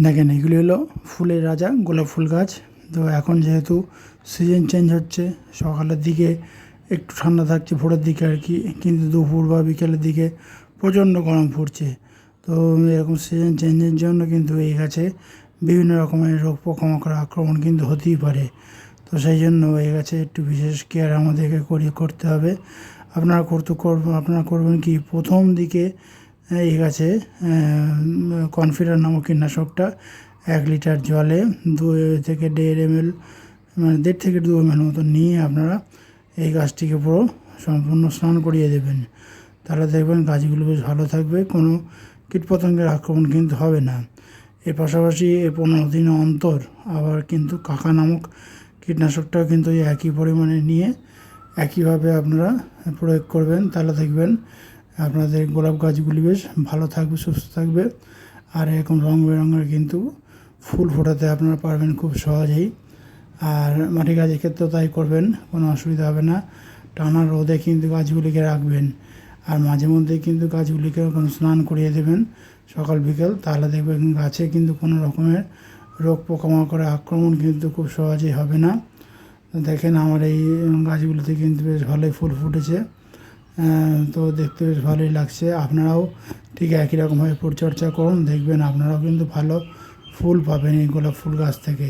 দেখেন এগুলি হলো ফুলের রাজা গোলাপ ফুল গাছ। তো এখন যেহেতু সিজন চেঞ্জ হচ্ছে, সকালের দিকে একটু ঠান্ডা থাকছে ভোরের দিকে আর কি, কিন্তু দুপুর বা বিকেলের দিকে প্রচণ্ড গরম পড়ছে। তো এরকম সিজন চেঞ্জের জন্য কিন্তু এই গাছে বিভিন্ন রকমের রোগ পোকামাকড় আক্রমণ কিন্তু হতেই পারে। তো সেই জন্য এই গাছে একটু বিশেষ কেয়ার আমাদেরকে করতে হবে। আপনারা করবেন কি, প্রথম দিকে এই গাছে কনফিডার নামক কীটনাশকটা 1 লিটার জলে 2 থেকে 1.5 ml, মানে 1.5 থেকে 2 ml মতো নিয়ে আপনারা এই গাছটিকে পুরো সম্পূর্ণ স্নান করিয়ে দেবেন। তাহলে দেখবেন গাছগুলো বেশ ভালো থাকবে, কোনো কীটপতঙ্গের আক্রমণ কিন্তু হবে না। এর পাশাপাশি 15 দিন অন্তর আবার কিন্তু কাকা নামক কীটনাশকটাও কিন্তু এই একই পরিমাণে নিয়ে একইভাবে আপনারা প্রয়োগ করবেন। তাহলে দেখবেন আপনাদের গোলাপ গাছগুলি বেশ ভালো থাকবে, সুস্থ থাকবে। আর এরকম রং বেরঙের কিন্তু ফুল ফোটাতে আপনারা পারবেন খুব সহজেই। আর মাটি গাছের ক্ষেত্রেও তাই করবেন, কোনো অসুবিধা হবে না। টানা রোদে কিন্তু গাছগুলিকে রাখবেন, আর মাঝে মধ্যে কিন্তু গাছগুলিকে স্নান করিয়ে দেবেন সকাল বিকেল। তাহলে দেখবেন গাছে কিন্তু কোনো রকমের রোগ পোকামাকড়ের আক্রমণ কিন্তু খুব সহজেই হবে না। দেখেন আমার এই গাছগুলোতে কিন্তু বেশ ভালোই ফুল ফুটেছে, তো দেখতে বেশ ভালোই লাগছে। আপনারাও ঠিক একই রকমভাবে পরিচর্যা করুন, দেখবেন আপনারাও কিন্তু ভালো ফুল পাবেন এই গোলাপ ফুল গাছ থেকে।